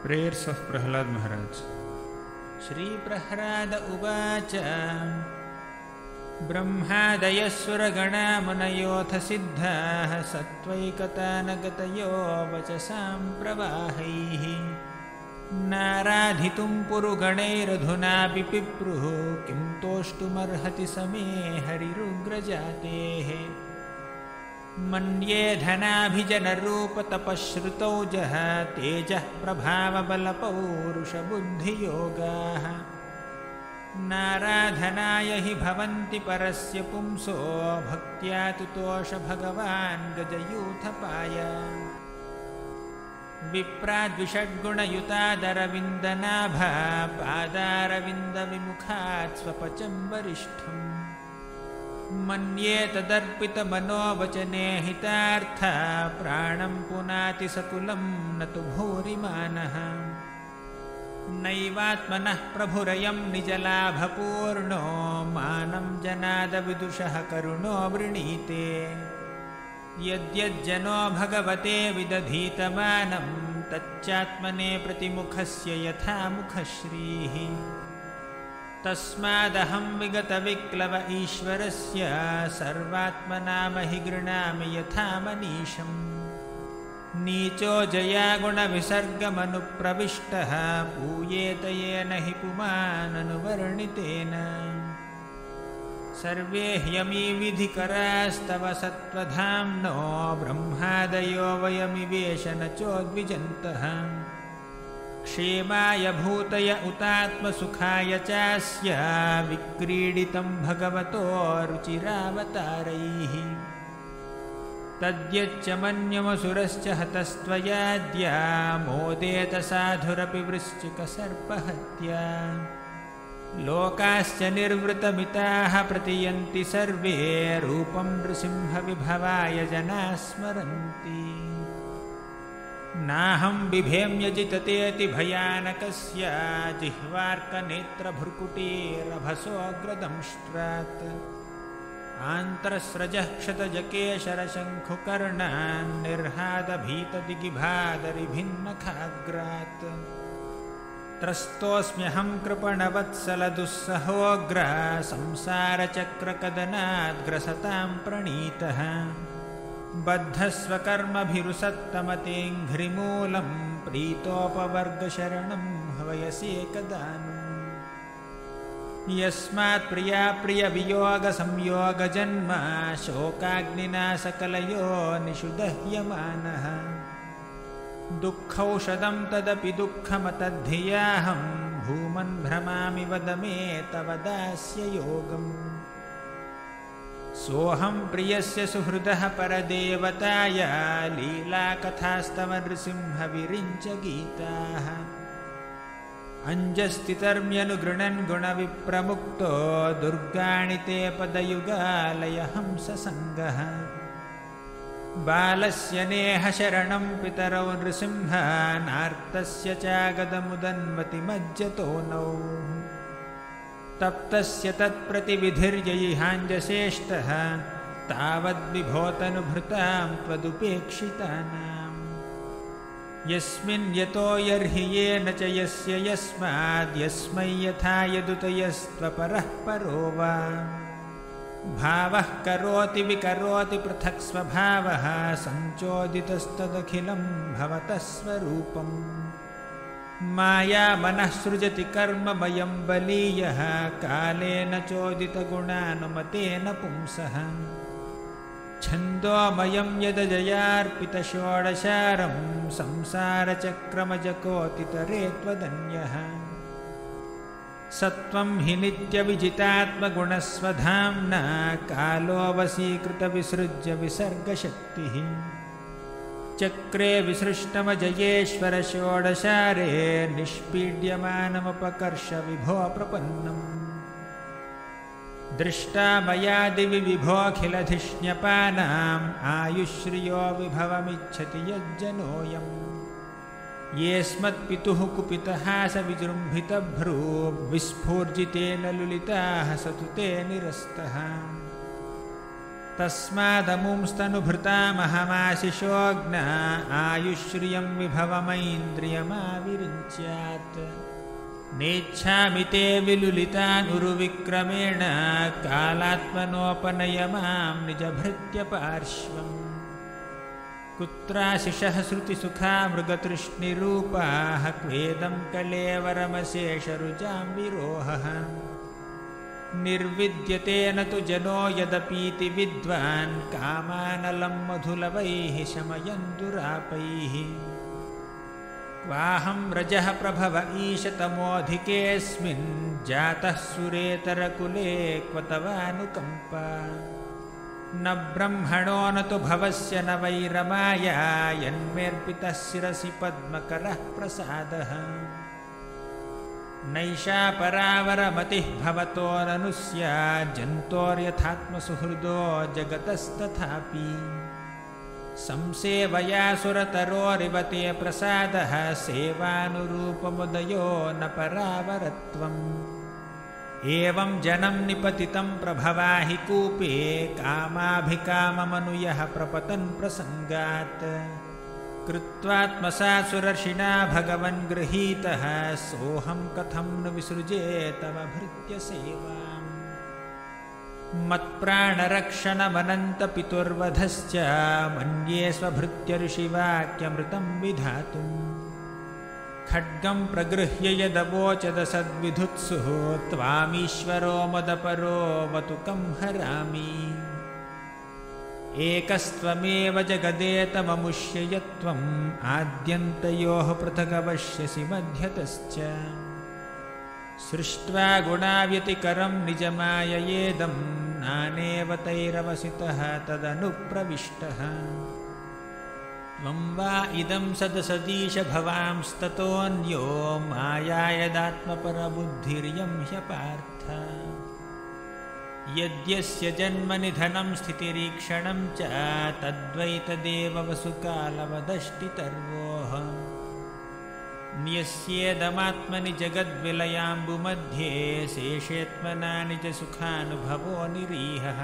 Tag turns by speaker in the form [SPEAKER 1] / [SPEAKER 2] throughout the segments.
[SPEAKER 1] Prayers of Prahlad महाराज।
[SPEAKER 2] श्री प्रह्लाद उवाच ब्रह्मादयस्सुरगणा मुनयोऽथ सिद्धाः सत्त्वैकतानगतयो वचसां प्रवाहैः नाराधितुं पुरुगणैरधुनापि पिप्रुः किं तोष्टुमर्हति समे हरिरुग्रजातेः मन्ये धनाभिजनरूपतपश्रुतौजः तेजः प्रभावबलपौरुषबुद्धियोगाः नाराधनाय हि भवन्ति परस्य पुंसो भक्त्या तुतोष भगवान् गजयूथपाय विप्राद्विषड्गुणयुतादरविन्दनाभा पादारविन्दविमुखात् स्वपचं वरिष्ठम् मन्ये तदर्पितमनोवचने हितार्था प्राणं पुनाति सकुलं न तु भूरिमानः नैवात्मनः प्रभुरयं निजलाभपूर्णो मानं जनादविदुषः करुणो वृणीते यद्यज्जनो भगवते विदधीतमानं तच्चात्मने प्रतिमुखस्य यथा मुखश्रीः तस्मादहं विगतविक्लव ईश्वरस्य सर्वात्मनामहि गृह्णामि यथा मनीषम् नीचो जयागुणविसर्गमनुप्रविष्टः पूयेत येन हि पुमाननुवर्णितेन सर्वे ह्यमी विधिकरास्तव सत्त्वधाम्नो ब्रह्मादयो वयमिवेश न चोद्विजन्तः क्षेमाय भूतय उतात्मसुखाय चास्य विक्रीडितं भगवतो रुचिरावतारैः तद्यच्च मन्यमसुरश्च हतस्त्वयाद्या मोदेत साधुरपि वृश्चिकसर्पहत्या लोकाश्च निर्वृतमिताः प्रतियन्ति सर्वे रूपं नृसिंहविभवाय जनाः स्मरन्ति नाहं बिभेम्यजिततेति भयानकस्य जिह्वार्कनेत्रभ्रुकुटीरभसोऽग्रदंष्ट्रात् आन्तरस्रजः क्षतजकेशरशङ्खुकर्णान् निर्हादभीतदिगिभादरिभिन्नखाग्रात् त्रस्तोऽस्म्यहं कृपणवत्सलदुस्सहोऽग्र संसारचक्रकदनाद्ग्रसतां प्रणीतः बद्धस्वकर्मभिरुसत्तमतेऽङ्घ्रिमूलं प्रीतोपवर्गशरणं हवयसेकदानुम् यस्मात् प्रियाप्रियवियोगसंयोगजन्म शोकाग्निना सकलयो निषुदह्यमानः दुःखौषधं तदपि दुःखमतद्धियाहं भूमन् भ्रमामि वद मे तव दास्ययोगम् सोऽहं प्रियस्य सुहृदः परदेवताय लीलाकथास्तव नृसिंहविरिञ्च गीताः अञ्जस्तितर्म्यनुगृणन् गुणविप्रमुक्तो दुर्गाणि ते पदयुगालय हंससङ्गः बालस्य नेहशरणं पितरौ नृसिंह नार्तस्य चागदमुदन्वति मज्जतो नौ तप्तस्य तत्प्रतिविधिर्ययिहाञ्जसेष्टः तावद्विभोतनुभृतां त्वदुपेक्षितानाम् यस्मिन् यतो यर्हि येन च यस्य यस्माद् यस्मै यथा यदुतयस्त्वपरः परो वा भावः करोति विकरोति पृथक् स्वभावः सञ्चोदितस्तदखिलं भवतः स्वरूपम् माया मनः सृजति कर्ममयं बलीयः कालेन चोदितगुणानुमतेन पुंसः छन्दोमयं यदजयार्पितषोडशारं संसारचक्रमजकोतितरे त्वदन्यः सत्त्वं हि नित्यविजितात्मगुणस्वधाम्ना कालो वशीकृतविसृज्य विसर्गशक्तिः चक्रे विसृष्टमजयेश्वर षोडशारे निष्पीड्यमानमुपकर्ष विभो प्रपन्नम् दृष्टा मया दिवि विभोऽखिलधिष्ण्यपानाम् आयुश्रियो विभवमिच्छति यज्जनोऽयम् येऽस्मत्पितुः कुपितहासविजृम्भितभ्रू विस्फूर्जितेन लुलिताः स तु ते निरस्तः तस्मादमुंस्तनुभृतामहमाशिषोऽग्न आयुश्रियं विभवमैन्द्रियमाविरिञ्च्यात् नेच्छामि ते विलुलितानुरुविक्रमेण कालात्मनोपनय मां निजभृत्यपार्श्वम् कुत्राशिषः श्रुतिसुखा मृगतृष्णिरूपाः क्वेदं कलेवरमशेषरुजां विरोहः निर्विद्यते न तु जनो यदपीति विद्वान् कामानलं मधुलवैः शमयन् दुरापैः क्वाहं रजः प्रभव ईशतमोऽधिकेऽस्मिन् जातः सुरेतरकुले क्व तवानुकम्पा न ब्रह्मणो न तु भवस्य न वै रमाया यन्मेऽर्पितः शिरसि पद्मकरः प्रसादः नैषा परावरमतिः भवतो ननु स्याज्जन्तोर्यथात्मसुहृदो जगतस्तथापि संसेवया सुरतरोरिव ते प्रसादः सेवानुरूपमुदयो न परावरत्वम् एवं जनं निपतितं प्रभवा हि कूपे कामाभिकाममनुयः प्रपतन् प्रसङ्गात् कृत्वात्मसा सुरर्षिणा भगवन् गृहीतः सोऽहं कथं न विसृजे तव भृत्यसेवाम् मत्प्राणरक्षणमनन्तपितुर्वधश्च मन्ये स्वभृत्यऋषिवाक्यमृतं विधातुम् खड्गं प्रगृह्य यदवोचदसद्विधुत्सुः त्वामीश्वरो मदपरो वतुकं हरामि एकस्त्वमेव जगदेतममुष्य यत्त्वम् आद्यन्तयोः पृथगवश्यसि मध्यतश्च सृष्ट्वा गुणाव्यतिकरं निजमाययेदं नानेव तैरवसितः तदनुप्रविष्टः त्वं वा इदं सदसदीश भवांस्ततोऽन्यो माया यदात्मपरबुद्धिर्यं ह्यपार्थ यद्यस्य जन्मनिधनं स्थितिरीक्षणं च तद्वैतदेव वसुकालवदष्टितर्वोः न्यस्येदमात्मनि जगद्विलयाम्बुमध्ये शेषेत्मना निजसुखानुभवो निरीहः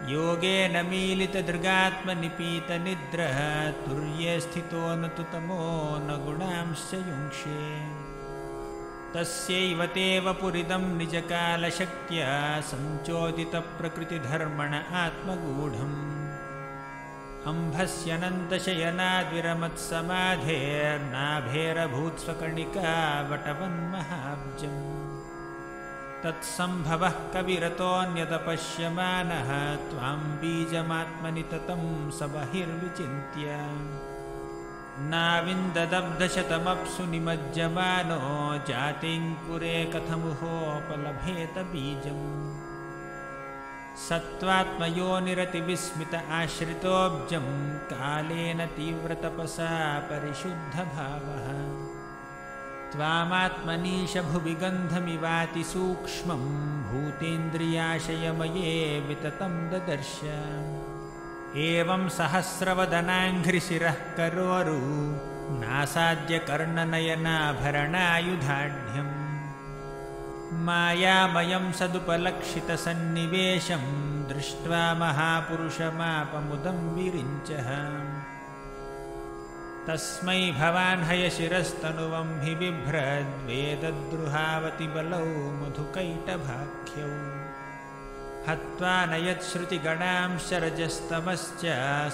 [SPEAKER 2] योगेन मीलितदृगात्मनिपीतनिद्रः तुर्ये स्थितो न तु तमो न गुणांश्च युङ्क्षे तस्यैव ते वपुरिदं निजकालशक्त्या सञ्चोदितप्रकृतिधर्मण आत्मगूढम् अम्भस्यनन्तशयनाद्विरमत्समाधेर्नाभेरभूत्स्वकणिका वटवन्महाब्जम् तत्सम्भवः कविरतोऽन्यतपश्यमानः त्वां बीजमात्मनि ततं स बहिर्विचिन्त्य नाविन्ददब्धशतमप्सु निमज्जमानो जातिङ्कुरे कथमुहोपलभेत बीजम् सत्त्वात्मयोनिरतिविस्मित आश्रितोऽब्जं कालेन तीव्रतपसा परिशुद्धभावः त्वामात्मनीश भुवि गन्धमिवातिसूक्ष्मं भूतेन्द्रियाशयमये विततं ददर्श एवं सहस्रवदनाङ्घ्रिशिरः करोरु नासाद्यकर्णनयनाभरणायुधाढ्यम् मायामयं सदुपलक्षितसन्निवेशं दृष्ट्वा महापुरुषमापमुदं विरिञ्चः तस्मै भवान् हयशिरस्तनुवं हि बिभ्रद्वेदद्रुहावतिबलौ मधुकैटभाख्यौ हत्वा न यच्छ्रुतिगणांश्च रजस्तमश्च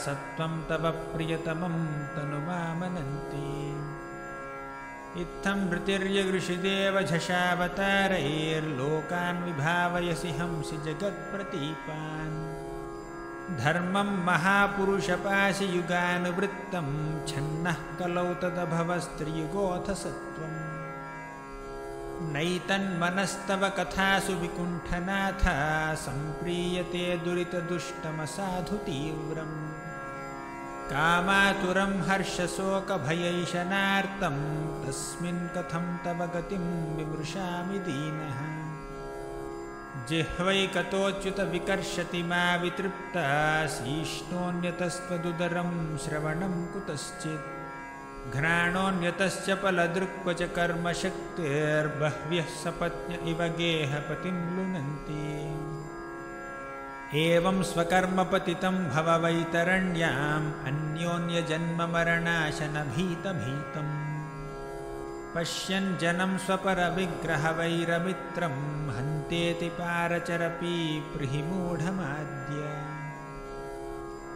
[SPEAKER 2] सत्त्वं तव प्रियतमं तनुमामनन्ति इत्थं भृतिर्यगृषिदेव झषावतारैर्लोकान् विभावयसि हंसि जगत्प्रतीपान् धर्मं महापुरुषपाशियुगानुवृत्तं छन्नः कलौ तदभवस्त्रियुगोऽथ सत्त्वम् नैतन्मनस्तव कथासु विकुण्ठनाथ सम्प्रीयते दुरितदुष्टमसाधु तीव्रम् कामातुरं हर्षशोकभयैषणार्तं तस्मिन् कथं तव गतिं विमृशामि दीनः जिह्वैकतोच्युत विकर्षति मा वितृप्ता शीष्णोऽन्यतस्त्वदुदरं श्रवणं कुतश्चित् घ्राणोऽन्यतश्च फलदृक्व च कर्मशक्तिर्बह्व्यः सपत्न्य इव गेहपतिं लुनन्ति एवं स्वकर्मपतितं भव वैतरण्याम् अन्योन्यजन्ममरणाशनभीतभीतम् पश्यन् जनं स्वपरविग्रहवैरमित्रं हन्तेति पारचरपीप्रिहि मूढमाद्य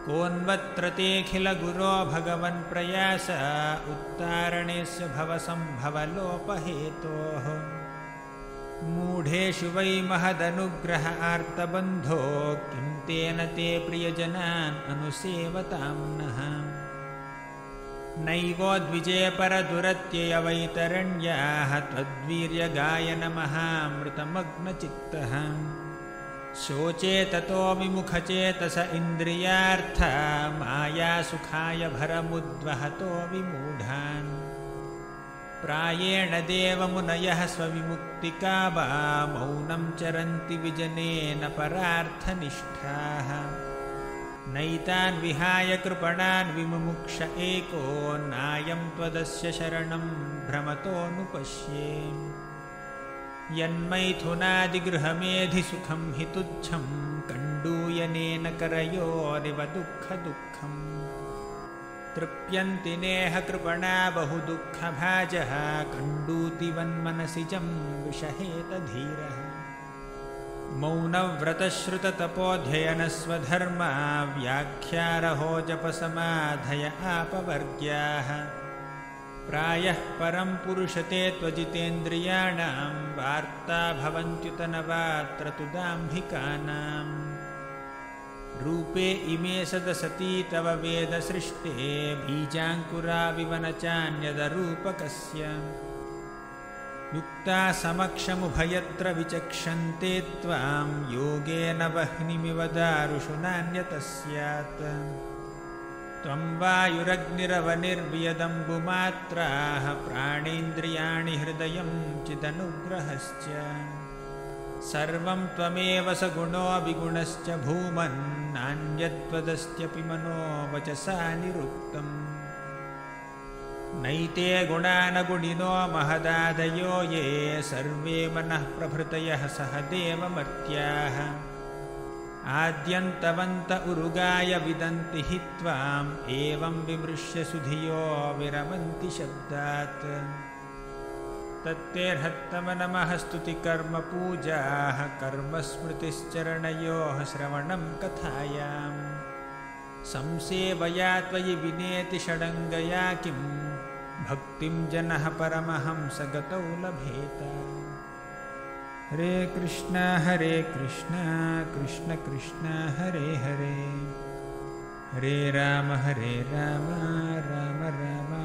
[SPEAKER 2] कोऽन्वत्र तेऽखिलगुरो भगवन् प्रयास उत्तारणेस्य भवसम्भवलोपहेतोः मूढेषु वै महदनुग्रह आर्तबन्धो किं तेन ते प्रियजनान् अनुसेवतां नः नैवोद्विजयपरदुरत्ययवैतरण्याः त्वद्वीर्यगायनमहामृतमग्नचित्तः शोचे ततो विमुखचेतस इन्द्रियार्था मायासुखाय भरमुद्वहतो विमूढान् प्रायेण देवमुनयः स्वविमुक्तिकामा मौनं चरन्ति विजनेन परार्थनिष्ठाः नैतान् विहाय कृपणान् विमुमुक्ष एको नायं त्वदस्य शरणं भ्रमतोऽनुपश्ये यन्मैथुनादिगृहमेधिसुखं हि तुच्छं कण्डूयनेन करयोरिव दुःखदुःखम् तृप्यन्ति नेह कृपणा बहुदुःखभाजः कण्डूतिवन्मनसिजं विषहेतधीरः मौनव्रतश्रुततपोध्ययनस्वधर्मा व्याख्यारहो जपसमाधय आपवर्ग्याः प्रायः परं पुरुषते त्वजितेन्द्रियाणां वार्ता भवन्त्युतनवात्र तु दाम्भिकानाम् रूपे इमे सदसती तव वेदसृष्टे बीजाङ्कुराविव न चान्यदरूपकस्य युक्ता समक्षमुभयत्र विचक्षन्ते त्वां योगेन वह्निमिव दारुषु नान्यतः स्यात् त्वं वायुरग्निरवनिर्वियदम्बुमात्राः प्राणेन्द्रियाणि हृदयं चिदनुग्रहश्च सर्वं त्वमेव सगुणो विगुणश्च भूमन्नान्यत्वदस्त्यपि मनो वचसा निरुक्तम् नैते गुणानगुणिनो महदादयो ये सर्वे मनः प्रभृतयः सह देवमर्त्याः आद्यन्तवन्त उरुगाय विदन्ति हि त्वाम् एवं विमृश्य सुधियो विरमन्ति शब्दात् तत्तेऽर्हत्तमनमः स्तुतिकर्मपूजाः कर्मस्मृतिश्चरणयोः श्रवणं कथायाम् संसेवया त्वयि विनेति षडङ्गया किं भक्तिं जनः परमहंसगतौ लभेत हरे कृष्ण कृष्ण कृष्ण हरे हरे हरे राम राम राम